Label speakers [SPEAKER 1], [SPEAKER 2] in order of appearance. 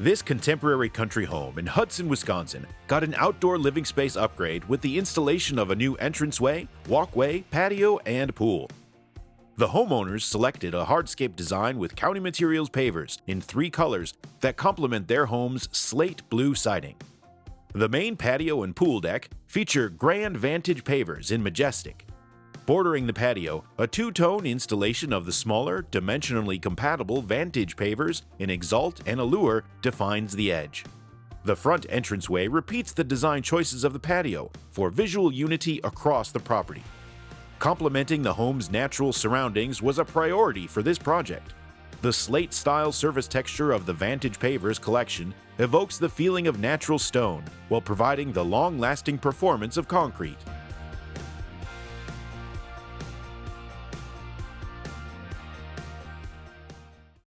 [SPEAKER 1] This contemporary country home in Hudson, Wisconsin got an outdoor living space upgrade with the installation of a new entranceway, walkway, patio, and pool. The homeowners selected a hardscape design with county materials pavers in 3 colors that complement their home's slate blue siding. The main patio and pool deck feature grand VANTAGE pavers in Majestic. Bordering the patio, a 2-tone installation of the smaller, dimensionally compatible VANTAGE pavers in Exalt and Allure defines the edge. The front entranceway repeats the design choices of the patio for visual unity across the property. Complementing the home's natural surroundings was a priority for this project. The slate-style surface texture of the VANTAGE pavers collection evokes the feeling of natural stone while providing the long-lasting performance of concrete.